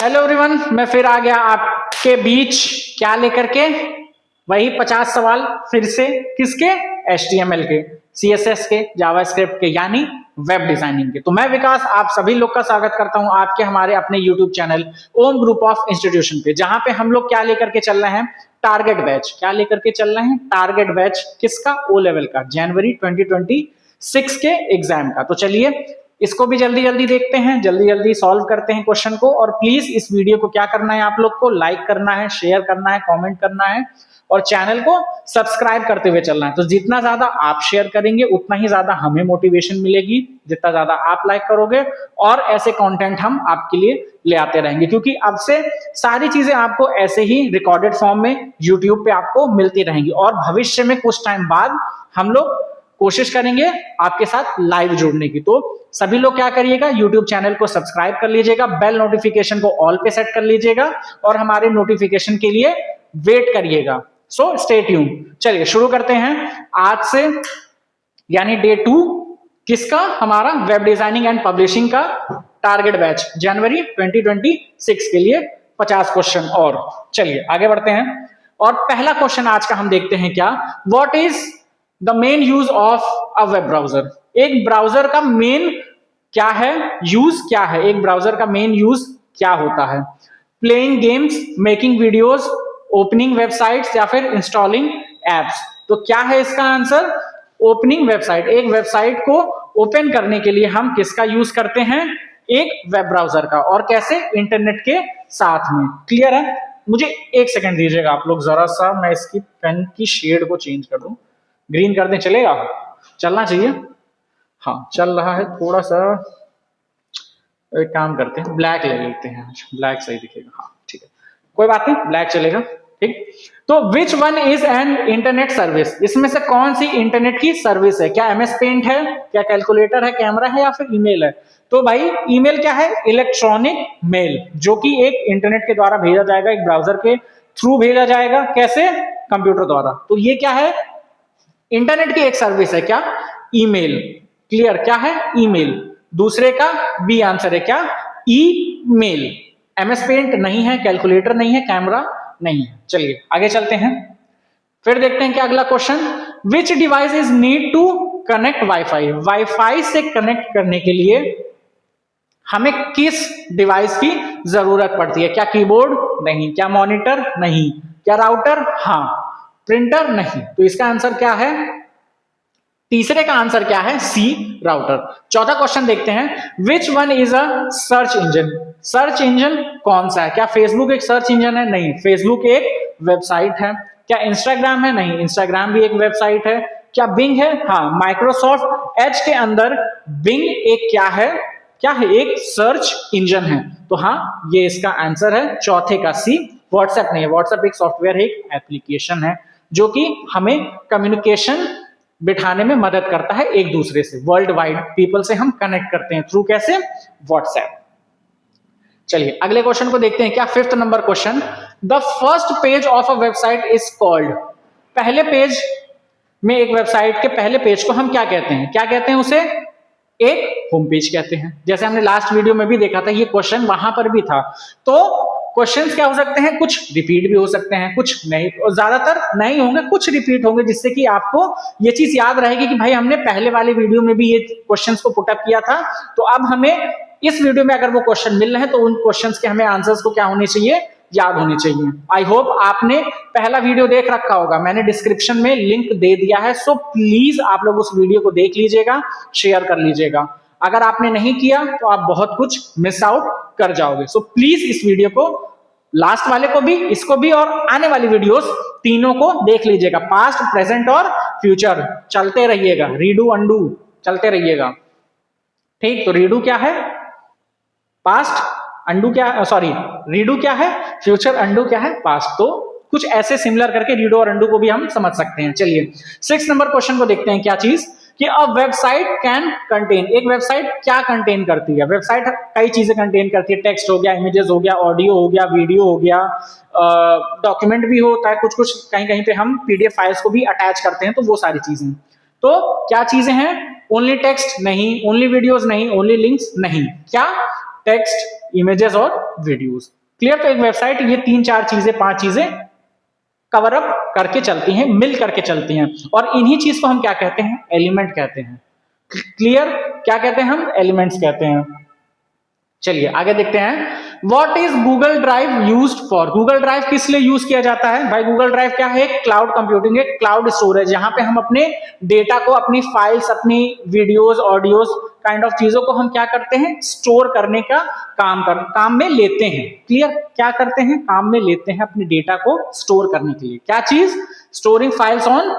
Hello everyone, मैं फिर आ गया आपके बीच। क्या लेकर के? वही 50 सवाल फिर से। किसके? HTML के, CSS के, जावास्क्रिप्ट के, यानी वेब डिजाइनिंग के। तो मैं विकास आप सभी लोग का स्वागत करता हूं आपके हमारे अपने YouTube channel Om group of institution पे, जहां पे हम लोग क्या लेकर के चल रहे हैं? Target batch. क्या लेकर के चल रहे हैं? Target batch. किसका? O लेवल का, जनवरी 2026 के एग्जाम का। तो चलिए इसको भी जल्दी जल्दी देखते हैं, जल्दी जल्दी सॉल्व करते हैं क्वेश्चन को। और प्लीज इस वीडियो को क्या करना है, आप लोग को लाइक करना है, शेयर करना है, कमेंट करना है और चैनल को सब्सक्राइब करते हुए चलना है। तो जितना ज्यादा आप शेयर करेंगे उतना ही ज्यादा हमें मोटिवेशन मिलेगी, जितना ज्यादा आप लाइक करोगे और ऐसे कंटेंट हम आपके लिए ले आते रहेंगे, क्योंकि अब से सारी चीजें आपको ऐसे ही रिकॉर्डेड फॉर्म में यूट्यूब पे आपको मिलती रहेंगी। और भविष्य में कुछ टाइम बाद हम लोग कोशिश करेंगे आपके साथ लाइव जुड़ने की। तो सभी लोग क्या करिएगा, YouTube चैनल को सब्सक्राइब कर लीजिएगा, बेल नोटिफिकेशन को ऑल पे सेट कर लीजिएगा और हमारे नोटिफिकेशन के लिए वेट करिएगा। So stay tune. चलिए शुरू करते हैं आज से, यानी डे 2 किसका? हमारा वेब डिजाइनिंग एंड पब्लिशिंग का टारगेट बैच, जनवरी 2026 के लिए 50 क्वेश्चन। और चलिए आगे बढ़ते हैं और पहला क्वेश्चन आज का हम देखते हैं। क्या? What is the main use of a web browser? एक ब्राउजर का मेन क्या है, यूज क्या है? एक ब्राउजर का मेन यूज क्या होता है? Playing games, making videos, opening websites या फिर इंस्टॉलिंग एप्स? तो क्या है इसका आंसर? Opening website. एक वेबसाइट को ओपन करने के लिए हम किसका यूज करते हैं? एक वेब ब्राउजर का। और कैसे? इंटरनेट के साथ में। क्लियर है? मुझे एक सेकंड दीजिएगा आप लोग, जरा सा मैं इसकी पेन की शेड को चेंज कर दूं, ग्रीन कर दें, चलेगा? चलना चाहिए। हाँ चल रहा है थोड़ा सा। एक काम करते हैं, ब्लैक ले लेते हैं आज, ब्लैक सही दिखेगा। हाँ ठीक है, कोई बात नहीं, ब्लैक चलेगा। ठीक। तो विच one is an internet service? इसमें से कौन सी इंटरनेट की सर्विस है? क्या MS पेंट है, क्या कैलकुलेटर है, कैमरा है या फिर ईमेल है? तो भाई ईमेल क्या है? इलेक्ट्रॉनिक मेल, जो कि एक इंटरनेट के द्वारा भेजा जाएगा, एक ब्राउजर के थ्रू भेजा जाएगा। कैसे? कंप्यूटर द्वारा। तो ये क्या है? इंटरनेट की एक सर्विस है। क्या? ईमेल। क्लियर? क्या है? ईमेल। दूसरे का बी आंसर है क्या? ईमेल। MS पेंट नहीं है, कैलकुलेटर नहीं है, कैमरा नहीं है। चलिए आगे चलते हैं, फिर देखते हैं क्या अगला क्वेश्चन। Which device is need to connect wifi? Wifi से कनेक्ट करने के लिए हमें किस डिवाइस की जरूरत पड़ती है? क्या कीबोर्ड? नहीं। क्या मॉनिटर? नहीं। क्या राउटर? हाँ। प्रिंटर? नहीं। तो इसका आंसर क्या है? तीसरे का आंसर क्या है? सी, राउटर। चौथा क्वेश्चन देखते हैं, विच one is a search engine? Search engine कौन सा है? क्या फेसबुक एक सर्च इंजन है? नहीं, फेसबुक एक वेबसाइट है। क्या इंस्टाग्राम है? नहीं, इंस्टाग्राम भी एक वेबसाइट है। क्या बिंग है? हाँ, माइक्रोसॉफ्ट एज के अंदर बिंग एक क्या है? क्या है? एक सर्च इंजन है। तो हाँ, ये इसका आंसर है चौथे का सी। व्हाट्सएप नहीं है, व्हाट्सएप एक सॉफ्टवेयर है, एक एप्लीकेशन है जो कि हमें कम्युनिकेशन बिठाने में मदद करता है एक दूसरे से। वर्ल्ड वाइड पीपल से हम कनेक्ट करते हैं थ्रू कैसे? व्हाट्सएप। चलिए अगले क्वेश्चन को देखते हैं। क्या? 5th number question, the first page of a website is called? पहले पेज में, एक वेबसाइट के पहले पेज को हम क्या कहते हैं? क्या कहते हैं उसे? एक होम पेज कहते हैं। जैसे हमने लास्ट वीडियो में भी देखा था, ये क्वेश्चन वहां पर भी था। तो क्वेश्चंस क्या हो सकते हैं? कुछ रिपीट भी हो सकते हैं, कुछ नहीं, और ज्यादातर नहीं होंगे, कुछ रिपीट होंगे, जिससे कि आपको ये चीज याद रहेगी कि भाई हमने पहले वाले वीडियो में भी ये क्वेश्चंस को पुटअप किया था। तो अब हमें इस वीडियो में अगर वो क्वेश्चन मिल रहे हैं तो उन क्वेश्चंस के हमें आंसर्स को क्या होने चाहिए? याद होने चाहिए। आई होप आपने पहला वीडियो देख रखा होगा, मैंने डिस्क्रिप्शन में लिंक दे दिया है। सो प्लीज आप लोग उस वीडियो को देख लीजिएगा, शेयर कर लीजिएगा। अगर आपने नहीं किया तो आप बहुत कुछ मिस आउट कर जाओगे। सो प्लीज इस वीडियो को, लास्ट वाले को भी, इसको भी और आने वाली वीडियोस तीनों को देख लीजिएगा। पास्ट, प्रेजेंट और फ्यूचर चलते रहिएगा, रीडू अंडू चलते रहिएगा। ठीक, तो रीडू क्या है? पास्ट। अंडू क्या, सॉरी, रीडू क्या है? फ्यूचर। अंडू क्या है? पास्ट। तो कुछ ऐसे सिमिलर करके रीडू और अंडू को भी हम समझ सकते हैं। चलिए 6 नंबर क्वेश्चन को देखते हैं। क्या चीज? कि अ वेबसाइट कैन कंटेन? एक वेबसाइट क्या कंटेन करती है? वेबसाइट कई चीजें कंटेन करती है। टेक्स्ट हो गया, इमेजेस हो गया, ऑडियो हो गया, वीडियो हो गया, डॉक्यूमेंट भी होता है, कुछ कुछ कहीं कहीं पे हम PDF फाइल्स को भी अटैच करते हैं। तो वो सारी चीजें, तो क्या चीजें हैं? ओनली टेक्स्ट नहीं, ओनली वीडियोस नहीं, ओनली लिंक्स नहीं। क्या? टेक्स्ट, इमेजेस और वीडियोस। क्लियर? तो एक वेबसाइट ये 3-4 चीजें 5 चीजें कवर अप करके चलती हैं, मिल करके चलती हैं, और इन्हीं चीज को हम क्या कहते हैं? एलिमेंट कहते हैं। क्लियर? क्या कहते हैं हम? एलिमेंट्स कहते हैं। चलिए आगे देखते हैं। What is Google Drive used for? Google Drive किस लिए यूज किया जाता है भाई? Google Drive क्या है? क्लाउड कंप्यूटिंग, एक क्लाउड स्टोरेज, जहां पे हम अपने डेटा को, अपनी फाइल्स, अपनी वीडियोस, ऑडियोज काइंड ऑफ चीजों को हम क्या करते हैं? स्टोर करने का काम में लेते हैं। क्लियर? क्या करते हैं? काम में लेते हैं अपने डेटा को स्टोर करने के लिए। क्या चीज? Storing files on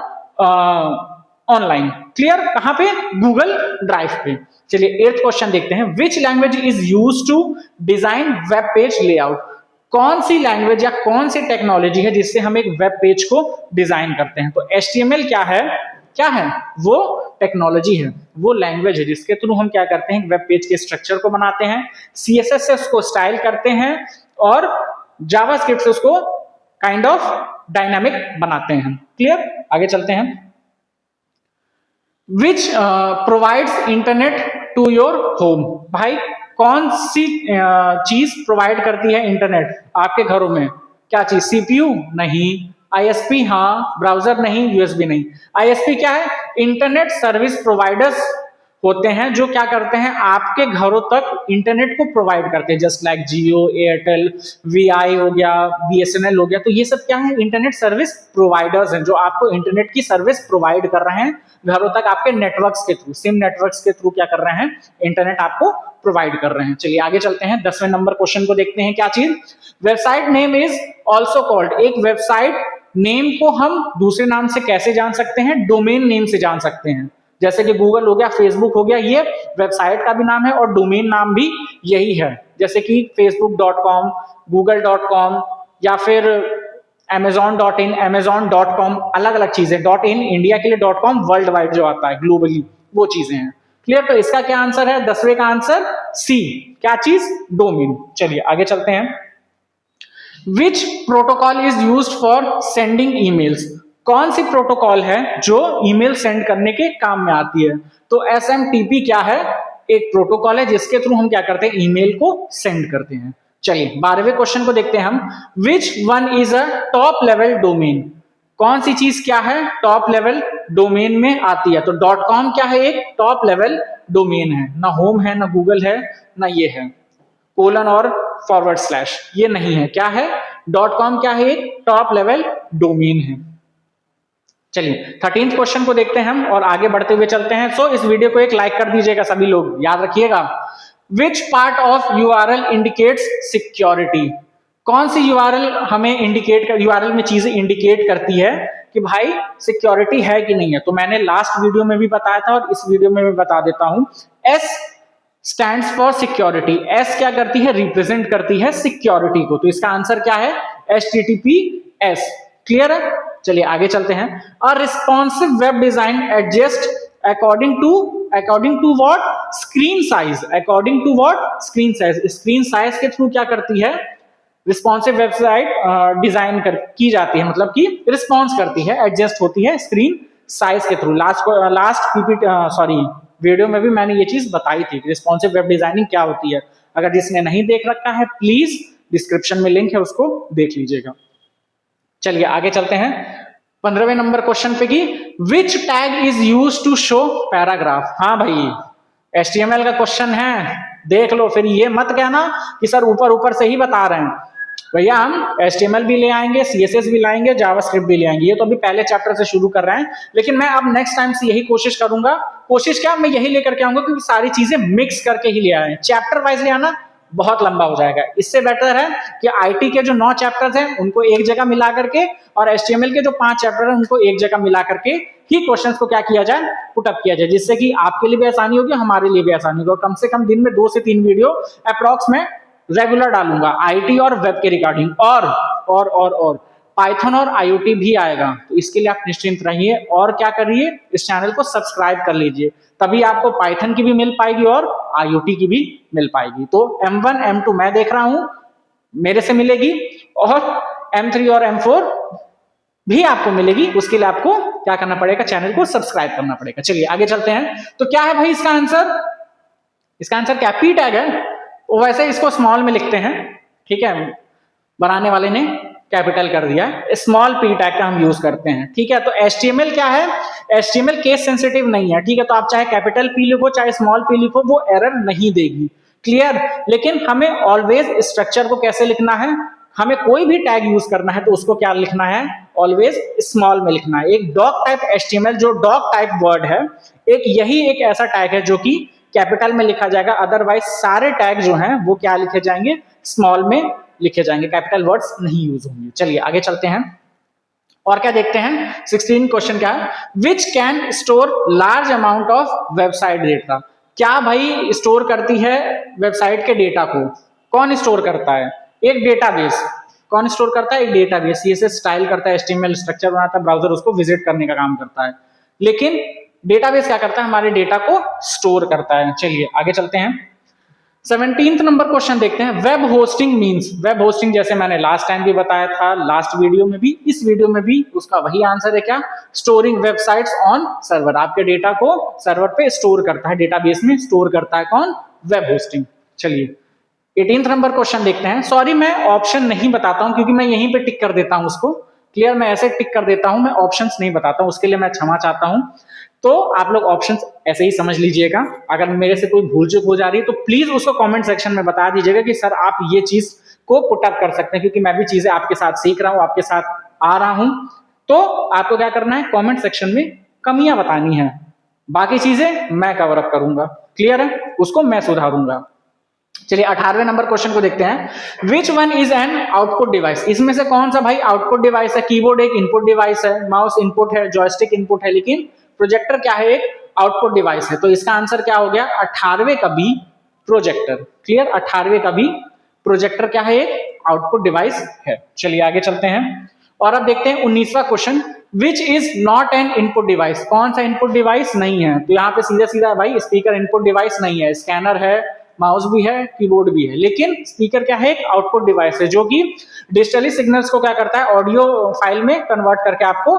online. Clear? कहां पे? गूगल ड्राइव पे। चलिए 8th क्वेश्चन देखते हैं। Which language is use to design web page layout? कौन सी लैंग्वेज या कौन सी टेक्नोलॉजी है जिससे हम एक वेब पेज को डिजाइन करते हैं? तो HTML क्या है? क्या है? वो टेक्नोलॉजी है, वो लैंग्वेज है जिसके थ्रू हम क्या करते हैं? वेब पेज के स्ट्रक्चर को बनाते हैं, CSS से उसको स्टाइल करते हैं, और जावास्क्रिप्ट से उसको काइंड ऑफ डायनामिक बनाते हैं। क्लियर? आगे चलते हैं। Which provides internet to your home? भाई कौन सी चीज प्रोवाइड करती है इंटरनेट आपके घरों में? क्या चीज? CPU? नहीं। ISP? हाँ। ब्राउजर? नहीं। USB? नहीं। ISP क्या है? इंटरनेट सर्विस प्रोवाइडर्स होते हैं जो क्या करते हैं? आपके घरों तक इंटरनेट को प्रोवाइड करते हैं, जस्ट लाइक जियो, एयरटेल, VI हो गया, BSNL हो गया। तो ये सब क्या है? इंटरनेट सर्विस प्रोवाइडर्स हैं जो आपको इंटरनेट की सर्विस प्रोवाइड कर रहे हैं घरों तक, आपके नेटवर्क्स के थ्रू, सिम नेटवर्क्स के थ्रू क्या कर रहे हैं? इंटरनेट आपको प्रोवाइड कर रहे हैं। चलिए आगे चलते हैं। 10वें नंबर क्वेश्चन को देखते हैं। क्या चीज? Website name is also called. एक वेबसाइट नेम को हम दूसरे नाम से कैसे जान सकते हैं? डोमेन नेम से जान सकते हैं। जैसे कि गूगल हो गया, फेसबुक हो गया, ये वेबसाइट का भी नाम है और डोमेन नाम भी यही है। जैसे कि facebook.com, google.com, या फिर amazon.in, amazon.com, अलग अलग चीजें। .in इंडिया के लिए, .com वर्ल्ड वाइड जो आता है ग्लोबली, वो चीजें हैं। क्लियर? तो इसका क्या आंसर है? 10वें का आंसर C। क्या चीज? डोमेन। चलिए आगे चलते हैं। विच protocol is used for sending emails? कौन सी प्रोटोकॉल है जो ईमेल सेंड करने के काम में आती है? तो SMTP क्या है? एक प्रोटोकॉल है जिसके थ्रू हम क्या करते हैं? ईमेल को सेंड करते हैं। चलिए 12वें क्वेश्चन को देखते हैं हम। विच one is a top level domain? कौन सी चीज क्या है? टॉप लेवल डोमेन में आती है। तो .com क्या है? एक टॉप लेवल डोमेन है। ना होम है, ना गूगल है, ना ये है कोलन और /, ये नहीं है। क्या है? .com क्या है? एक टॉप लेवल डोमेन है। चलिए 13th क्वेश्चन को देखते हैं हम और आगे बढ़ते हुए चलते हैं। सो इस वीडियो को एक लाइक कर दीजिएगा सभी लोग, याद रखिएगा। Which part of URL indicates security? कौन सी URL हमें इंडिकेट कर, URL में चीजें इंडिकेट करती है कि भाई सिक्योरिटी है कि नहीं है? तो मैंने लास्ट वीडियो में भी बताया था और इस वीडियो में भी बता देता हूं। S stands for security. S क्या करती है? रिप्रेजेंट करती है सिक्योरिटी को। तो इसका आंसर क्या है? HTTPS। क्लियर है? चलिए आगे चलते हैं। A responsive web design adjust according to what? Screen size. According to what? Screen size. Screen size के थ्रू क्या करती है? रिस्पॉन्सिव वेबसाइट डिजाइन की जाती है, मतलब कि रिस्पॉन्स करती है, एडजस्ट होती है स्क्रीन साइज के थ्रू। लास्ट वीडियो में भी मैंने ये चीज बताई थी, रिस्पॉन्सिव वेब डिजाइनिंग क्या होती है। अगर जिसने नहीं देख रखा है प्लीज डिस्क्रिप्शन में लिंक है, उसको देख लीजिएगा। चलिए आगे चलते हैं 15वें नंबर क्वेश्चन पे की। Which tag is use to show paragraph? हाँ भाई HTML का क्वेश्चन है, देख लो, फिर ये मत कहना कि सर ऊपर ऊपर से ही बता रहे हैं। भैया हम HTML भी ले आएंगे, CSS भी लाएंगे, जावास्क्रिप्ट भी ले आएंगे। ये तो अभी पहले चैप्टर से शुरू कर रहे हैं, लेकिन मैं अब नेक्स्ट टाइम से यही कोशिश करूंगा। कोशिश क्या, मैं यही लेकर के आऊंगा कि सारी चीजें मिक्स करके ही ले आए। चैप्टर वाइज ले आना बहुत लंबा हो जाएगा। इससे बेटर है कि IT के जो 9 चैप्टर्स हैं उनको एक जगह मिला करके और HTML के जो 5 चैप्टर हैं उनको एक जगह मिला करके ही क्वेश्चंस को क्या किया जाए? पुटअप किया जाए, जिससे कि आपके लिए भी आसानी होगी, हमारे लिए भी आसानी होगी। और कम से कम दिन में 2 से 3 वीडियो अप्रॉक्स में रेगुलर डालूंगा IT और वेब के रिगार्डिंग, और पाइथन और IoT भी आएगा। तो इसके लिए आप निश्चिंत रहिए और क्या करिए, इस चैनल को सब्सक्राइब कर लीजिए, तभी आपको पाइथन की भी मिल पाएगी और IoT की भी मिल पाएगी। तो M1 M2 मैं देख रहा हूं, मेरे से मिलेगी, और M3 और M4 भी आपको मिलेगी। उसके लिए आपको क्या करना पड़ेगा? चैनल को सब्सक्राइब करना पड़ेगा। चलिए आगे चलते हैं। तो क्या है भाई इसका आंसर? इसका आंसर क्या? P टैग है। वो वैसे इसको स्मॉल में लिखते हैं, ठीक है, बनाने वाले ने कैपिटल कर दिया, स्मॉल पी टैग का हम यूज करते हैं, ठीक है। तो HTML क्या है, HTML केस सेंसिटिव नहीं है, ठीक है, तो आप चाहे कैपिटल पी लिखो चाहे स्मॉल पी लिखो वो एरर नहीं देगी, क्लियर। लेकिन हमें ऑलवेज स्ट्रक्चर को कैसे लिखना है, हमें कोई भी टैग यूज करना है तो उसको क्या लिखना है, ऑलवेज स्मॉल में लिखना है। एक डॉक टाइप HTML जो डॉक टाइप वर्ड है, एक यही एक ऐसा टैग है जो कि कैपिटल में लिखा जाएगा, अदरवाइज सारे टैग जो हैं वो क्या लिखे जाएंगे, स्मॉल में लिखे जाएंगे, कैपिटल वर्ड्स नहीं यूज होंगे। चलिए आगे चलते हैं और क्या देखते हैं। 16 क्वेश्चन क्या है, which can store large amount of website data. क्या भाई स्टोर करती है वेबसाइट के डेटा को, कौन स्टोर करता है, एक डेटाबेस। कौन स्टोर करता है, एक डेटाबेस। CSS स्टाइल करता है, HTML स्ट्रक्चर बनाता है, ब्राउजर उसको विजिट करने का काम करता है, लेकिन डेटाबेस क्या करता है, हमारे डेटा को स्टोर करता है। चलिए आगे चलते हैं। 17th नंबर क्वेश्चन देखते हैं, web hosting means. Web hosting जैसे मैंने लास्ट टाइम भी बताया था, लास्ट वीडियो में भी, इस वीडियो में भी उसका वही आंसर है, क्या, स्टोरिंग वेबसाइट्स ऑन सर्वर। आपके डेटा को सर्वर पे स्टोर करता है, डेटाबेस में स्टोर करता है कौन, वेब होस्टिंग। चलिए 18th नंबर क्वेश्चन देखते हैं। सॉरी मैं ऑप्शन नहीं बताता हूं क्योंकि मैं यहीं पे टिक कर देता हूं उसको, क्लियर, मैं ऐसे टिक कर देता हूं, मैं ऑप्शंस नहीं बताता हूं, उसके लिए मैं क्षमा चाहता हूं। तो आप लोग ऑप्शंस ऐसे ही समझ लीजिएगा, अगर मेरे से कोई भूल चूक हो जा रही है तो प्लीज उसको कमेंट सेक्शन में बता दीजिएगा कि सर आप ये चीज को पुट अप कर सकते हैं, क्योंकि मैं भी चीजें आपके साथ सीख रहा हूं, आपके साथ आ रहा हूं। तो आपको क्या करना है, कमेंट सेक्शन में कमियां बतानी है, बाकी चीजें मैं कवर अप करूंगा, क्लियर है, उसको मैं सुधारूंगा। चलिए 18वें नंबर क्वेश्चन को देखते हैं। विच one is an output device. इसमें से कौन सा भाई आउटपुट डिवाइस है। कीबोर्ड एक इनपुट डिवाइस है, माउस इनपुट है, जॉयस्टिक इनपुट है, लेकिन प्रोजेक्टर क्या है, एक आउटपुट डिवाइस है। तो इसका आंसर क्या हो गया, 18वें का बी, प्रोजेक्टर, क्लियर। 18वें का बी, प्रोजेक्टर क्या है, एक आउटपुट डिवाइस है। चलिए आगे चलते हैं और अब देखते हैं 19वां question, which is not an input device. कौन सा इनपुट डिवाइस नहीं है, तो यहाँ पे सीधा सीधा भाई स्पीकर इनपुट डिवाइस नहीं है, स्कैनर है, माउस भी है, कीबोर्ड भी है, लेकिन स्पीकर क्या है, एक आउटपुट डिवाइस है जो कि डिजिटली सिग्नल्स को क्या करता है, ऑडियो फाइल में कन्वर्ट करके आपको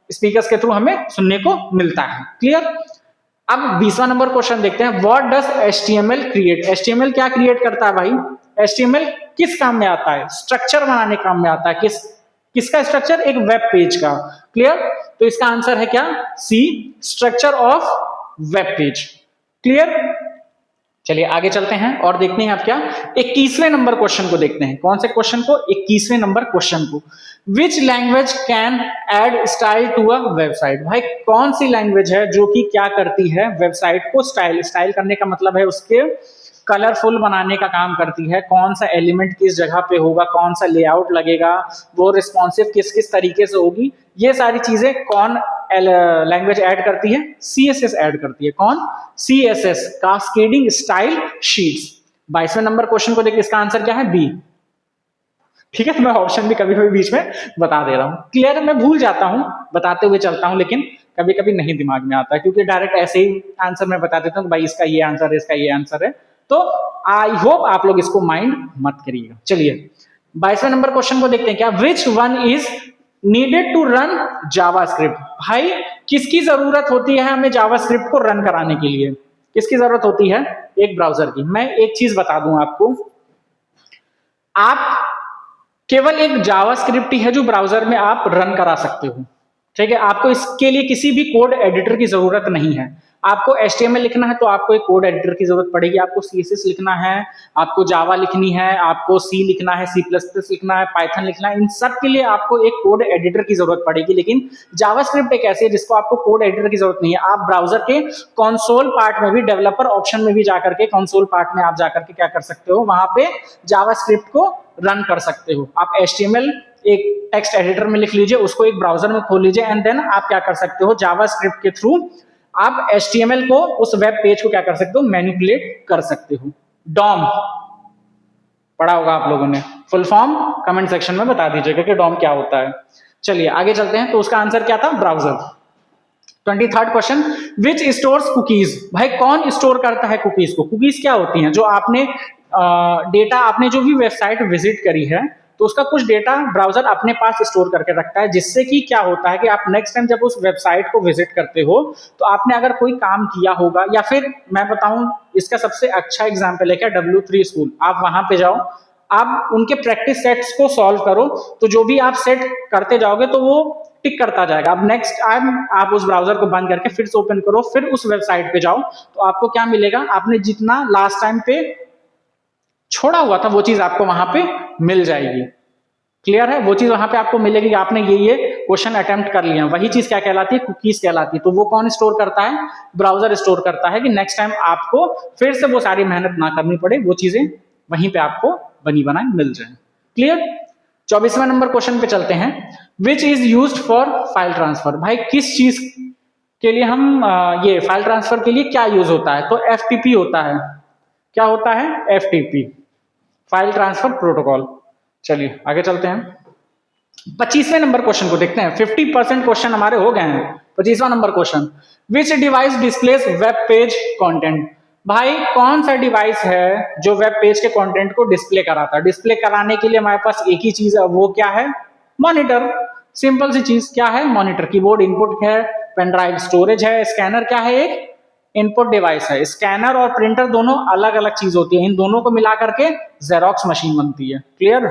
स्पीकर्स के थ्रू हमें सुनने को मिलता है, क्लियर। अब 20वां नंबर क्वेश्चन देखते हैं, what does HTML create. HTML क्या क्रिएट करता है भाई, HTML किस काम में आता है, स्ट्रक्चर बनाने काम में आता है। किसका स्ट्रक्चर, एक वेब पेज का, क्लियर। तो इसका आंसर है क्या, C, structure of web page, clear. चलिए आगे चलते हैं और देखते हैं आप क्या 21वें नंबर क्वेश्चन को देखते हैं। कौन से क्वेश्चन को, 21वें नंबर क्वेश्चन को। Which language can add style to a website. भाई कौन सी लैंग्वेज है जो कि क्या करती है, वेबसाइट को स्टाइल करने का मतलब है उसके कलरफुल बनाने का काम करती है। कौन सा एलिमेंट किस जगह पे होगा, कौन सा लेआउट लगेगा, वो रिस्पॉन्सिव किस किस तरीके से होगी, ये सारी चीजें कौन लैंग्वेज ऐड करती है, CSS ऐड करती है। कौन, CSS, कास्केडिंग स्टाइल शीट्स। 22वें नंबर क्वेश्चन को देखिए, इसका आंसर क्या है, बी, ठीक है। तो मैं ऑप्शन भी कभी कभी बीच में बता दे रहा हूं, क्लियर। मैं भूल जाता हूं, बताते हुए चलता हूं, लेकिन कभी कभी नहीं दिमाग में आता, क्योंकि डायरेक्ट ऐसे ही आंसर मैं बता देता हूं, भाई इसका ये आंसर है, इसका ये आंसर है। तो आई होप आप लोग इसको माइंड मत करिएगा। चलिए 22वें नंबर क्वेश्चन को देखते हैं, क्या, which one is needed to run JavaScript. भाई किसकी जरूरत होती है हमें जावास्क्रिप्ट को रन कराने के लिए, किसकी जरूरत होती है, एक ब्राउजर की। मैं एक चीज बता दूं आपको, आप केवल एक जावास्क्रिप्ट ही है जो ब्राउजर में आप रन करा सकते हो, ठीक है। आपको इसके लिए किसी भी कोड एडिटर की जरूरत नहीं है। आपको HTML लिखना है तो आपको एक कोड एडिटर की जरूरत पड़ेगी, आपको CSS लिखना है, आपको जावा लिखनी है, आपको C लिखना है, C++ लिखना है, पाइथन लिखना है, इन सब के लिए आपको एक कोड एडिटर की जरूरत पड़ेगी। लेकिन जावास्क्रिप्ट एक ऐसी है जिसको आपको कोड एडिटर की जरूरत नहीं है। आप ब्राउजर के कंसोल पार्ट में भी, डेवलपर ऑप्शन में भी जाकर के, कंसोल पार्ट में आप जाकर के क्या कर सकते हो, वहां पे जावास्क्रिप्ट को रन कर सकते हो। आप HTML एक टेक्स्ट एडिटर में लिख लीजिए, उसको एक ब्राउजर में खोल लीजिए, एंड देन आप क्या कर सकते हो, जावास्क्रिप्ट के थ्रू आप HTML को, उस वेब पेज को क्या कर सकते हो, मैनिपुलेट कर सकते हो। डॉम पढ़ा होगा आप लोगों ने, फुल फॉर्म कमेंट सेक्शन में बता दीजिएगा कि डॉम क्या होता है। चलिए आगे चलते हैं, तो उसका आंसर क्या था, browser. 23rd question, which stores cookies. भाई कौन स्टोर करता है कुकीज को। कुकीज क्या होती हैं, जो आपने डेटा, आपने जो भी वेबसाइट विजिट करी है तो उसका कुछ डेटा ब्राउजर अपने पास स्टोर करके रखता है, जिससे कि क्या होता है कि आप नेक्स्ट टाइम जब उस वेबसाइट को विजिट करते हो तो आपने अगर कोई काम किया होगा, या फिर मैं बताऊं इसका सबसे अच्छा एग्जाम्पल है क्या, W3 स्कूल, आप वहां पे जाओ, आप उनके प्रैक्टिस सेट्स को सॉल्व करो, तो जो भी आप सेट करते जाओगे तो वो टिक करता जाएगा। अब नेक्स्ट टाइम आप उस ब्राउजर को बंद करके फिर से ओपन करो, फिर उस वेबसाइट पे जाओ, तो आपको क्या मिलेगा, आपने जितना लास्ट टाइम पे छोड़ा हुआ था वो चीज आपको वहां पे मिल जाएगी। क्लियर है, वो चीज वहां पे आपको मिलेगी कि आपने ये क्वेश्चन अटेम्प्ट कर लिया। वही चीज क्या कहलाती है, कुकीज कहलाती है। तो वो कौन स्टोर करता है, ब्राउजर स्टोर करता है, कि नेक्स्ट टाइम आपको फिर से वो सारी मेहनत ना करनी पड़े, वो चीजें वहीं पे आपको बनी बनाई मिल जाए। क्लियर। 24वां नंबर क्वेश्चन पे चलते हैं। Which is used for file transfer. भाई किस चीज के लिए हम ये फाइल ट्रांसफर के लिए क्या यूज होता है, तो FTP होता है। क्या होता है, FTP, फाइल ट्रांसफर प्रोटोकॉल। चलिए आगे चलते हैं, 25वें नंबर क्वेश्चन को देखते हैं। 50% क्वेश्चन हमारे हो गए हैं। 25वां number question, which device displays web page content. भाई कौन सा डिवाइस है जो वेब पेज के कंटेंट को डिस्प्ले कराता है। डिस्प्ले कराने के लिए हमारे पास एक ही चीज है, वो क्या है, मॉनिटर। सिंपल सी चीज, क्या है, मॉनिटर। कीबोर्ड इनपुट है, पेन ड्राइव स्टोरेज है, स्कैनर क्या है, एक इनपुट डिवाइस है। स्कैनर और प्रिंटर दोनों अलग अलग चीज होती है, इन दोनों को मिला करके जेरोक्स मशीन बनती है। क्लियर।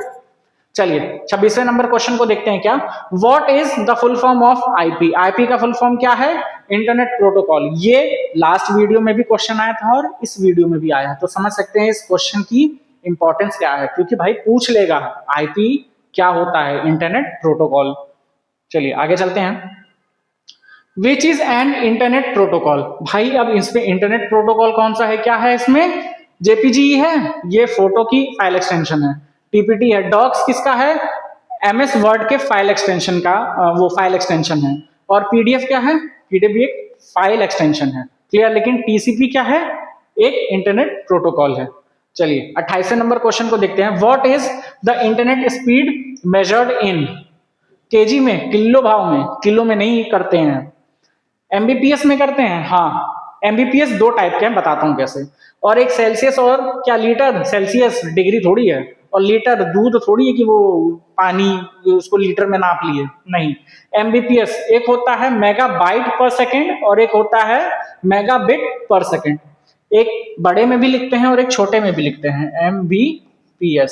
चलिए 26वें नंबर क्वेश्चन को देखते हैं। क्या, what is the full form of IP. IP का फुल फॉर्म क्या है, इंटरनेट प्रोटोकॉल। ये लास्ट वीडियो में भी क्वेश्चन आया था और इस वीडियो में भी आया है, तो समझ सकते हैं इस क्वेश्चन की इंपॉर्टेंस क्या है, क्योंकि भाई पूछ लेगा आईपी क्या होता है, इंटरनेट प्रोटोकॉल। चलिए आगे चलते हैं। Which is an internet protocol. भाई अब इसमें इंटरनेट प्रोटोकॉल कौन सा है, क्या है इसमें, जेपीजी है, ये फोटो की फाइल एक्सटेंशन है। पीपीटी है। डॉक्स किसका है, MS वर्ड के फाइल एक्सटेंशन का वो फाइल एक्सटेंशन है। और पीडीएफ क्या है, पीडीएफ भी एक फाइल एक्सटेंशन है। क्लियर। लेकिन टीसीपी क्या है, एक इंटरनेट प्रोटोकॉल है। चलिए 28वें नंबर क्वेश्चन को देखते हैं। What is the internet speed measured in. KG में, किलो भाव में, किलो में नहीं करते हैं, MBPS में करते हैं। हाँ, MBPS दो टाइप के हैं, बताता हूं कैसे। और एक सेल्सियस और क्या, लीटर। सेल्सियस डिग्री थोड़ी है, और लीटर दूध थोड़ी है कि वो पानी उसको लीटर में नाप लिए, नहीं। MBPS एक होता है मेगाबाइट पर सेकेंड और एक होता है मेगाबिट पर सेकेंड। एक बड़े में भी लिखते हैं और एक छोटे में भी लिखते हैं, MBPS।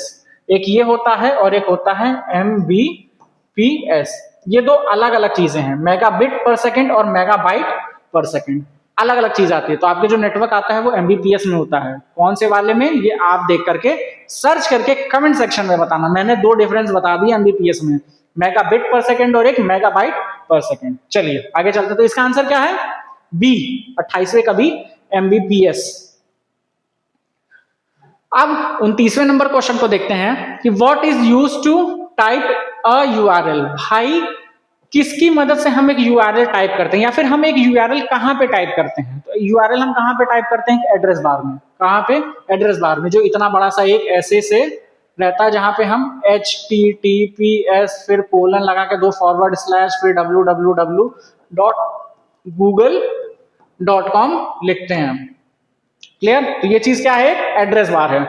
एक ये होता है और एक होता है MBPS। ये दो अलग अलग चीजें हैं, मेगाबिट पर सेकेंड और मेगाबाइट पर सेकेंड, अलग अलग चीज आती है। तो आपके जो नेटवर्क आता है वो MBPS में होता है। कौन से वाले में, ये आप देख करके सर्च करके कमेंट सेक्शन में बताना। मैंने दो डिफरेंस बता दिए MBPS में, मेगाबिट पर सेकेंड और एक मेगाबाइट पर सेकेंड। चलिए आगे चलते, तो इसका आंसर क्या है, B, 28वें का B, MBPS। अब 29वें नंबर क्वेश्चन को देखते हैं कि what is used to type a URL। भाई किसकी मदद से हम एक URL टाइप करते हैं, या फिर हम एक URL कहां पे टाइप करते हैं। तो URL हम कहां पे टाइप करते हैं, एड्रेस बार में। कहां पे, एड्रेस बार में, जो इतना बड़ा सा एक ऐसे से रहता है, जहां पे हम HTTPS फिर कोलन लगा के दो फॉरवर्ड स्लैश फिर www.google.com लिखते हैं। क्लियर। तो ये चीज क्या है, एड्रेस बार है,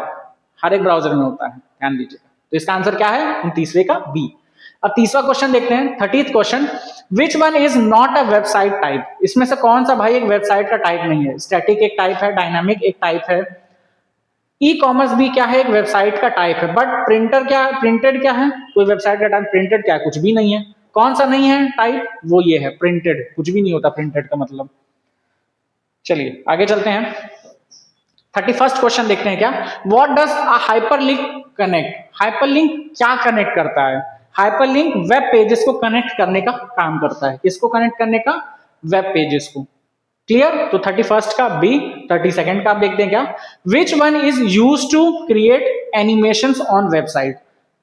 हर एक ब्राउजर में होता है, ध्यान दीजिए। तो इसका आंसर क्या है, 29वें का B। अब 30वां क्वेश्चन देखते हैं, 30th question, which one is not a website type. इसमें से कौन सा भाई एक वेबसाइट का टाइप नहीं है। स्टैटिक एक टाइप है, डायनामिक एक टाइप है, ई-कॉमर्स भी क्या है, एक वेबसाइट का टाइप है। बट प्रिंटेड क्या है, कोई वेबसाइट का टाइप। प्रिंटेड क्या है, कुछ भी नहीं है। कौन सा नहीं है टाइप, वो ये है, प्रिंटेड। कुछ भी नहीं होता प्रिंटेड का मतलब। चलिए आगे चलते हैं, 31st क्वेश्चन देखते हैं। क्या, what does a hyperlink connect. Hyperlink क्या कनेक्ट करता है, हाइपरलिंक वेब पेजेस को कनेक्ट करने का काम करता है। किसको कनेक्ट करने का, वेब पेजेस को। क्लियर। तो 31st का B, 32nd का आप देखते हैं। क्या, which one is used to create animations on website.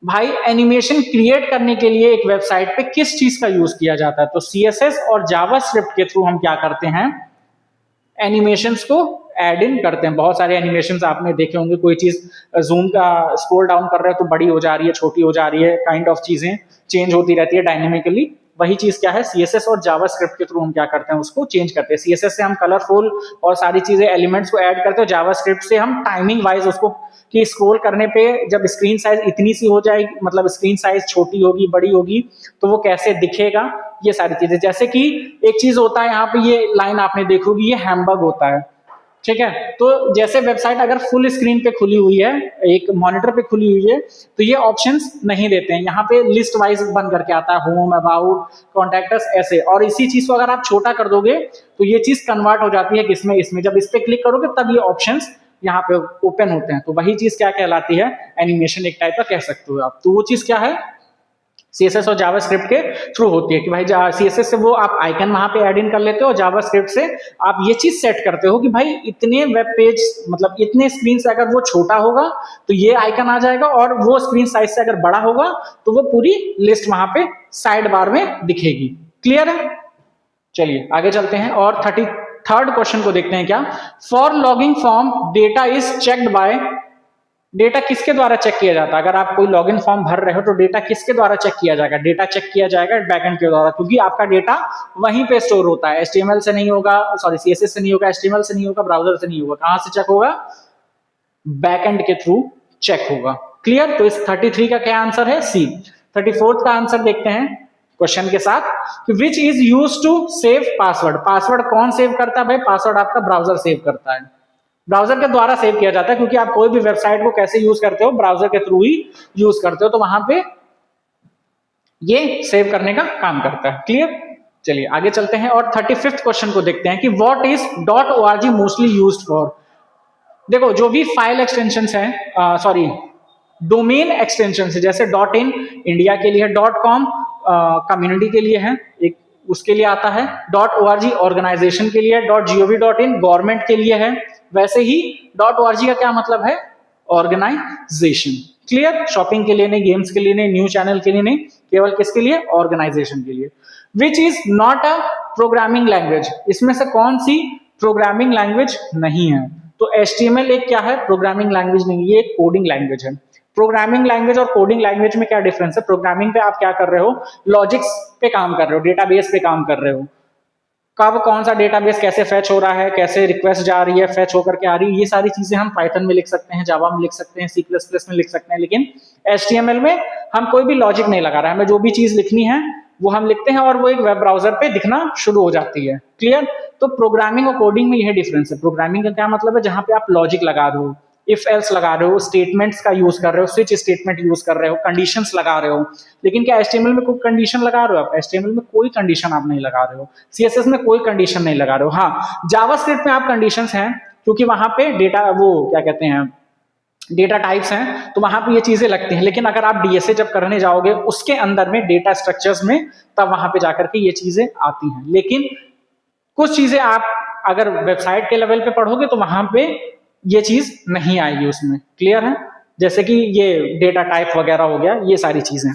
भाई एनिमेशन क्रिएट करने के लिए एक वेबसाइट पे किस चीज का यूज किया जाता है। तो CSS और जावास्क्रिप्ट के थ्रू हम क्या करते हैं, एनिमेशंस को ऐड इन करते हैं। बहुत सारे एनिमेशंस आपने देखे होंगे, कोई चीज जूम का स्क्रॉल डाउन कर रहे हैं तो बड़ी हो जा रही है, छोटी हो जा रही है, काइंड ऑफ चीजें चेंज होती रहती है डायनेमिकली। वही चीज क्या है, CSS और जावास्क्रिप्ट के थ्रू हम क्या करते हैं, उसको चेंज करते हैं। CSS से हम कलरफुल और सारी चीजें एलिमेंट्स को ऐड करते हैं, जावास्क्रिप्ट से हम टाइमिंग वाइज उसको कि स्क्रॉल करने पे जब स्क्रीन साइज इतनी सी हो जाएगी, मतलब स्क्रीन साइज छोटी होगी बड़ी होगी तो वो कैसे दिखेगा, ये सारी चीजें। जैसे कि एक चीज होता है यहाँ पे, ये लाइन आपने देखोगी, ये हैमबर्ग होता है, ठीक है। तो जैसे वेबसाइट अगर फुल स्क्रीन पे खुली हुई है, एक मॉनिटर पे खुली हुई है, तो ये ऑप्शंस नहीं देते हैं। यहाँ पे लिस्ट वाइज बन करके आता है, होम, अबाउट, कॉन्टैक्ट्स, ऐसे। और इसी चीज को अगर आप छोटा कर दोगे तो ये चीज कन्वर्ट हो जाती है किसमें, इसमें। जब इस पे क्लिक करोगे तब ये ऑप्शंस यहाँ पे ओपन होते हैं। तो वही चीज क्या कहलाती है, एनिमेशन एक टाइप का कह सकते हो आप। तो वो चीज क्या है, CSS और जावास्क्रिप्ट के थ्रू होती है कि भाई CSS से वो आप आइकन वहां पे ऐड इन कर लेते हो, और जावास्क्रिप्ट से आप ये चीज सेट करते हो कि भाई इतने वेब पेज, मतलब इतने स्क्रीन से अगर वो छोटा होगा तो ये आइकन आ जाएगा, और वो स्क्रीन साइज से अगर बड़ा होगा तो वो पूरी लिस्ट वहां पे साइड बार में दिखेगी। क्लियर है? चलिए आगे चलते हैं और 33rd क्वेश्चन को देखते हैं। क्या, for logging form data is checked by, data किसके द्वारा चेक किया जाता है? अगर आप कोई लॉगिन फॉर्म भर रहे हो तो डेटा किसके द्वारा चेक किया जाएगा? डेटा चेक किया जाएगा बैकएंड के द्वारा, क्योंकि आपका डेटा वहीं पे स्टोर होता है। HTML से नहीं होगा, सॉरी CSS से नहीं होगा, HTML से नहीं होगा, ब्राउजर से नहीं होगा। कहां से चेक होगा? बैकएंड के थ्रू चेक होगा। क्लियर? तो इस 33 का क्या आंसर है? सी। 34th का आंसर देखते हैं क्वेश्चन के साथ कि which is use to save password. Password कौन सेव करता है भाई? पासवर्ड आपका ब्राउजर सेव करता है, ब्राउजर के द्वारा सेव किया जाता है, क्योंकि आप कोई भी वेबसाइट को कैसे यूज करते हो, ब्राउजर के थ्रू ही यूज करते हो, तो वहां पे ये सेव करने का काम करता है। क्लियर? चलिए आगे चलते हैं और 35th क्वेश्चन को देखते हैं कि what is .org mostly used for. देखो जो भी फाइल एक्सटेंशन है, सॉरी डोमेन एक्सटेंशन है, जैसे .in इंडिया के लिए है, .com कम्युनिटी के लिए है, एक उसके लिए आता है, .org ऑर्गेनाइजेशन के लिए, .gov.in गवर्नमेंट के लिए है। वैसे ही .org का क्या मतलब है? ऑर्गेनाइजेशन। क्लियर? शॉपिंग के लिए नहीं, गेम्स के लिए नहीं, न्यूज चैनल के लिए नहीं, केवल किसके लिए? ऑर्गेनाइजेशन के लिए। विच is not a programming language, इसमें से कौन सी प्रोग्रामिंग लैंग्वेज नहीं है? तो HTML एक क्या है? प्रोग्रामिंग लैंग्वेज नहीं, ये एक कोडिंग लैंग्वेज है। प्रोग्रामिंग लैंग्वेज और कोडिंग लैंग्वेज में क्या डिफरेंस है? प्रोग्रामिंग पे आप क्या कर रहे हो? लॉजिक्स पे काम कर रहे हो, डेटाबेस पे काम कर रहे हो। कब कौन सा डेटाबेस कैसे फैच हो रहा है, कैसे रिक्वेस्ट जा रही है, फैच होकर के आ रही है, ये सारी चीजें हम पाइथन में लिख सकते हैं, जावा में लिख सकते हैं, C++ में लिख सकते हैं। लेकिन HTML में हम कोई भी लॉजिक नहीं लगा रहे हैं, हमें जो भी चीज लिखनी है वो हम लिखते हैं और वो एक वेब ब्राउजर पे दिखना शुरू हो जाती है। क्लियर? तो प्रोग्रामिंग और कोडिंग में यह डिफरेंस है। प्रोग्रामिंग का क्या मतलब है? जहां पे आप लॉजिक लगा रहे हो, इफ एल्स लगा रहे हो, स्टेटमेंट्स का यूज कर रहे हो, स्विच स्टेटमेंट यूज कर रहे हो, कंडीशंस लगा रहे हो। लेकिन क्या HTML में कोई कंडीशन लगा रहे हो आप? HTML में कोई कंडीशन आप नहीं लगा रहे हो। CSS में कोई कंडीशन नहीं लगा रहे हो। हाँ, जावास्क्रिप्ट में आप कंडीशंस हैं, क्योंकि वहां पे डेटा, वो क्या कहते हैं, डेटा टाइप्स हैं, तो वहां पे ये चीजें लगती हैं। लेकिन अगर आप DSA जब करने जाओगे उसके अंदर में, डेटा स्ट्रक्चर्स में, तब वहां पे जाकर के ये चीजें आती हैं। लेकिन कुछ चीजें आप अगर वेबसाइट के लेवल पे पढ़ोगे तो वहां पे ये चीज नहीं आएगी उसमें। क्लियर है? जैसे कि ये डेटा टाइप वगैरह हो गया, ये सारी चीजें,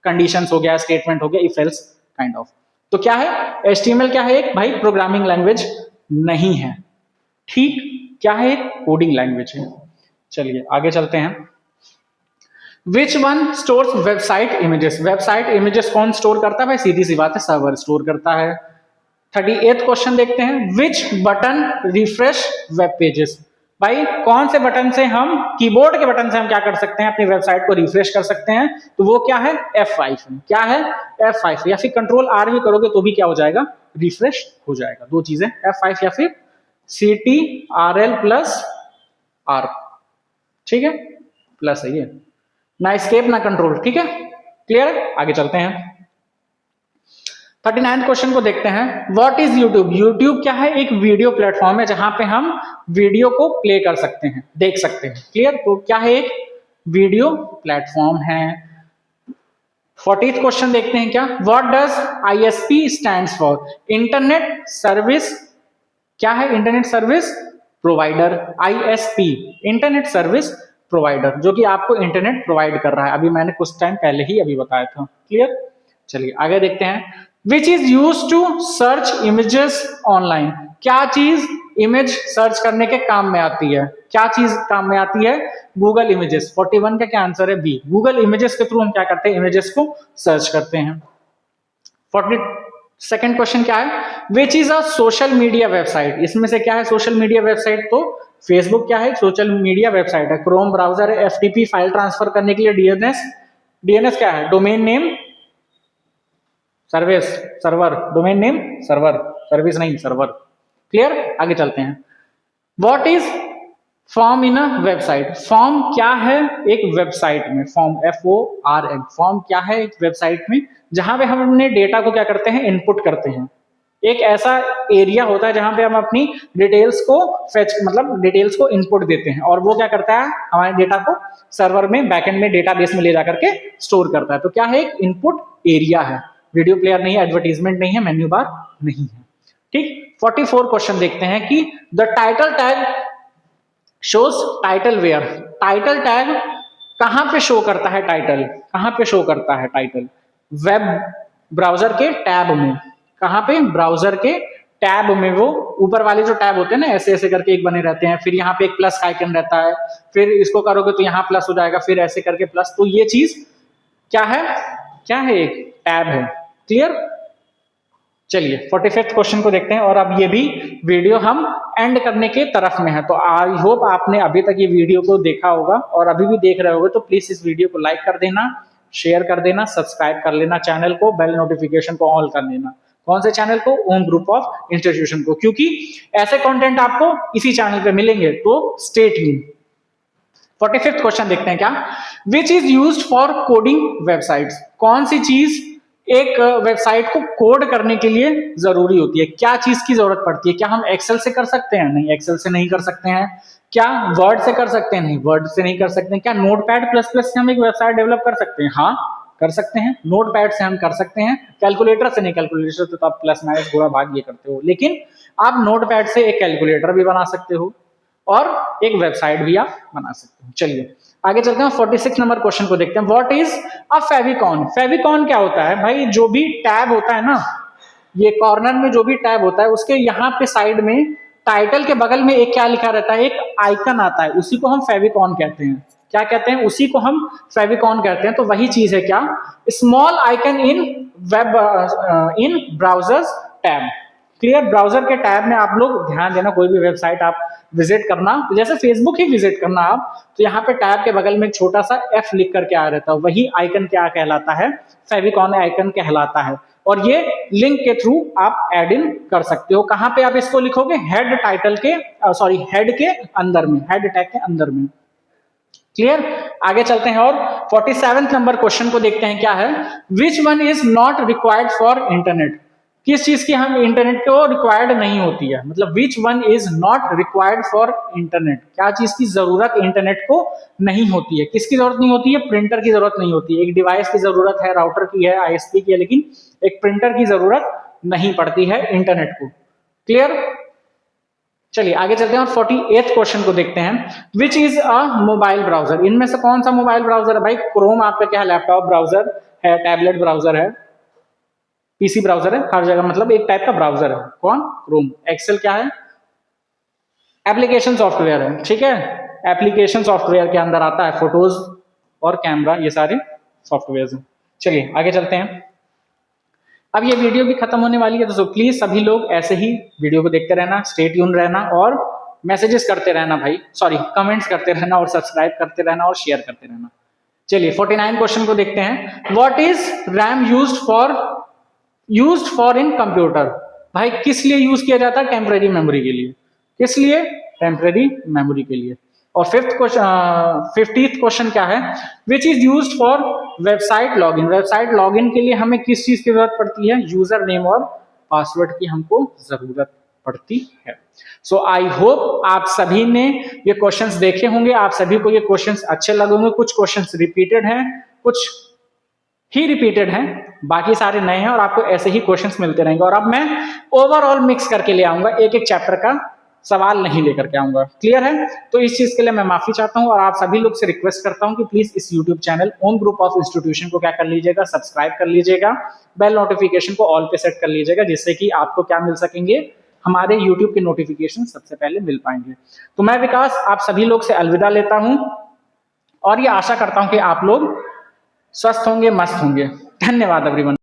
कंडीशंस हो गया, स्टेटमेंट हो गया, इफ एल्स काइंड ऑफ। तो क्या है? HTML क्या है? एक भाई प्रोग्रामिंग लैंग्वेज नहीं है। ठीक? क्या है? एक कोडिंग लैंग्वेज है। चलिए आगे चलते हैं। Which one stores website images. Website images कौन स्टोर करता है भाई? सीधी सी बात है, सर्वर स्टोर करता है। 38th क्वेश्चन देखते हैं। विच बटन रिफ्रेश वेब पेजेस। भाई कौन से बटन से हम, कीबोर्ड के बटन से हम क्या कर सकते हैं? अपनी वेबसाइट को रिफ्रेश कर सकते हैं। तो वो क्या है? F5 है। क्या है? F5। या फिर Ctrl+R भी करोगे तो भी क्या हो जाएगा? रिफ्रेश हो जाएगा। दो चीजें, F5 या फिर CTRL+R। ठीक है? प्लस है ये, ना एस्केप ना कंट्रोल। ठीक है? क्लियर है? आगे चलते हैं। 39 क्वेश्चन को देखते हैं। What is YouTube. यूट्यूब क्या है? एक वीडियो प्लेटफॉर्म है जहां पे हम वीडियो को प्ले कर सकते हैं, देख सकते हैं। क्लियर? तो क्या है? एक वीडियो प्लेटफॉर्म है। 40th क्वेश्चन देखते हैं। क्या, what does ISP stands for. Internet service, क्या है? Internet service provider. ISP internet service provider, जो कि आपको इंटरनेट प्रोवाइड कर रहा है। अभी मैंने कुछ टाइम पहले ही अभी बताया था। क्लियर? चलिए आगे देखते हैं। Which is use to search images online. क्या चीज इमेज सर्च करने के काम में आती है? क्या चीज काम में आती है? Google images. 41 का क्या आंसर है? बी। गूगल इमेजेस के थ्रू हम क्या करते हैं? इमेजेस को सर्च करते हैं। 42nd क्वेश्चन क्या है, which is a social media website, इसमें से क्या है सोशल मीडिया वेबसाइट, तो फेसबुक क्या है, सोशल मीडिया वेबसाइट है, क्रोम ब्राउजर है, एफटीपी फाइल ट्रांसफर करने के लिए डीएनएस क्या है, domain name service server, domain name server, service नहीं सर्वर। क्लियर, आगे चलते हैं। What is form in a website, form क्या है एक वेबसाइट में, फॉर्म FORM, फॉर्म क्या है एक वेबसाइट में, जहां पे हम अपने डेटा को क्या करते हैं, इनपुट करते हैं। एक ऐसा एरिया होता है जहां पे हम अपनी डिटेल्स को फेच मतलब डिटेल्स को इनपुट देते हैं और वो क्या करता है, हमारे डेटा को सर्वर में बैकएंड में डेटाबेस में ले जाकर के स्टोर करता है। तो क्या है, एक इनपुट एरिया है, वीडियो प्लेयर नहीं है, एडवर्टीजमेंट नहीं है, मेन्यू बार नहीं है। ठीक, 44 क्वेश्चन देखते हैं कि the title tag shows title where, title tag कहां पे शो करता है, टाइटल कहां पे शो करता है, टाइटल वेब ब्राउजर के टैब में, कहां पे, ब्राउजर के टैब में, वो ऊपर वाले जो टैब होते हैं ना ऐसे ऐसे करके एक बने रहते हैं, फिर यहाँ पे एक प्लस का आइकन रहता है, फिर इसको करोगे तो यहाँ प्लस हो जाएगा, फिर ऐसे करके प्लस, तो ये चीज क्या है, क्या है, एक टैब है। क्लियर, चलिए 45th क्वेश्चन को देखते हैं और अब ये भी वीडियो हम एंड करने के तरफ में है, तो आई होप आपने अभी तक ये वीडियो को देखा होगा और अभी भी देख रहे होगे, तो प्लीज इस वीडियो को लाइक कर देना, शेयर कर देना, सब्सक्राइब कर लेना चैनल को, बेल नोटिफिकेशन को ऑल कर देना। कौन से चैनल को, ओम ग्रुप ऑफ इंस्टीट्यूशन को, क्योंकि ऐसे कंटेंट आपको इसी चैनल पे मिलेंगे, तो स्टे ट्यून। 45th क्वेश्चन देखते हैं क्या, which is used for coding websites, कौन सी चीज एक वेबसाइट को कोड करने के लिए जरूरी होती है, क्या चीज की जरूरत पड़ती है, क्या हम एक्सेल से कर सकते हैं, नहीं एक्सेल से नहीं कर सकते हैं, क्या वर्ड से कर सकते हैं, नहीं वर्ड से नहीं कर सकते हैं, क्या नोटपैड प्लस प्लस से हम एक वेबसाइट डेवलप कर सकते हैं, हाँ कर सकते हैं, नोटपैड से हम कर सकते हैं, कैलकुलेटर से नहीं, कैलकुलेटर से तो आप प्लस माइनस गुणा भाग ये करते हो, लेकिन आप नोटपैड से एक कैलकुलेटर भी बना सकते हो और एक वेबसाइट भी आप बना सकते हो। चलिए आगे चलते हैं, 46 नंबर क्वेश्चन को देखते हैं, what is a favicon, favicon क्या होता है भाई, जो भी टैब होता है ना, ये कॉर्नर में जो भी टैब होता है उसके यहाँ पे साइड में टाइटल के बगल में एक क्या लिखा रहता है, एक आइकन आता है, उसी को हम फेविकॉन कहते हैं। क्या कहते हैं, उसी को हम फेविकॉन कहते हैं। तो वही चीज है क्या, स्मॉल आइकन इन वेब इन ब्राउजर्स टैब। क्लियर, ब्राउजर के टैब में आप लोग ध्यान देना, कोई भी वेबसाइट आप विजिट करना, तो जैसे फेसबुक ही विजिट करना आप, तो यहाँ पे टैब के बगल में एक छोटा सा F लिख करके आ रहता है, वही आइकन क्या कहलाता है, फेविकॉन आइकन कहलाता है। और ये लिंक के थ्रू आप एड इन कर सकते हो। कहां पे आप इसको लिखोगे, हेड टाइटल के हेड के अंदर में, हेड टैग के अंदर में। क्लियर, आगे चलते हैं और 47 नंबर क्वेश्चन को देखते हैं, क्या है, विच one is not required for internet, किस चीज की हम इंटरनेट को रिक्वायर्ड नहीं होती है, मतलब विच one is not required for internet, क्या चीज की जरूरत इंटरनेट को नहीं होती है, किसकी जरूरत नहीं होती है, प्रिंटर की जरूरत नहीं होती है, एक डिवाइस की जरूरत है, राउटर की है, आईएसपी की है, लेकिन एक प्रिंटर की जरूरत नहीं पड़ती है इंटरनेट को। क्लियर, चलिए आगे चलते हैं और 48th क्वेश्चन को देखते हैं, which is a mobile browser, इनमें से कौन सा मोबाइल ब्राउजर है भाई, क्रोम आपका क्या है, लैपटॉप ब्राउजर है, टैबलेट ब्राउजर है, पीसी ब्राउजर है, हर जगह मतलब एक टाइप का ब्राउजर है, कौन, क्रोम। एक्सेल क्या है, एप्लीकेशन सॉफ्टवेयर है, ठीक है, एप्लीकेशन सॉफ्टवेयर के अंदर आता है, फोटोज और कैमरा, ये सारे सॉफ्टवेयर हैं। चलिए आगे चलते हैं, अब ये वीडियो भी खत्म होने वाली है, तो प्लीज सभी लोग ऐसे ही वीडियो को देखते रहना, स्टे ट्यून रहना और मैसेजेस करते रहना भाई, कमेंट्स करते रहना और सब्सक्राइब करते रहना और शेयर करते रहना। चलिए 49 क्वेश्चन को देखते हैं, what is RAM used for in computer, भाई किस लिए यूज किया जाता है, टेम्परेरी मेमोरी के लिए, किस लिए, टेम्परेरी मेमोरी के लिए। और 50th क्वेश्चन क्या है, which is used for website login, website login के लिए हमें किस चीज की जरूरत पड़ती है, यूजर नेम और पासवर्ड की हमको जरूरत पड़ती है। सो आई होप आप सभी ने ये क्वेश्चंस देखे होंगे, आप सभी को ये क्वेश्चंस अच्छे लगे होंगे, कुछ क्वेश्चंस रिपीटेड हैं, कुछ ही रिपीटेड हैं, बाकी सारे नए हैं और आपको ऐसे ही क्वेश्चंस मिलते रहेंगे। और अब मैं ओवरऑल मिक्स करके ले आऊंगा, एक एक चैप्टर का सवाल नहीं लेकर के आऊंगा। क्लियर है, तो इस चीज के लिए मैं माफी चाहता हूं और आप सभी लोग से रिक्वेस्ट करता हूं कि प्लीज इस YouTube channel Om group of institution को क्या कर लीजिएगा, सब्सक्राइब कर लीजिएगा, बेल नोटिफिकेशन को ऑल पे सेट कर लीजिएगा, जिससे कि आपको क्या मिल सकेंगे, हमारे यूट्यूब के नोटिफिकेशन सबसे पहले मिल पाएंगे। तो मैं विकास आप सभी लोग से अलविदा लेता हूं और ये आशा करता हूं कि आप लोग स्वस्थ होंगे, मस्त होंगे। धन्यवाद एवरीवन।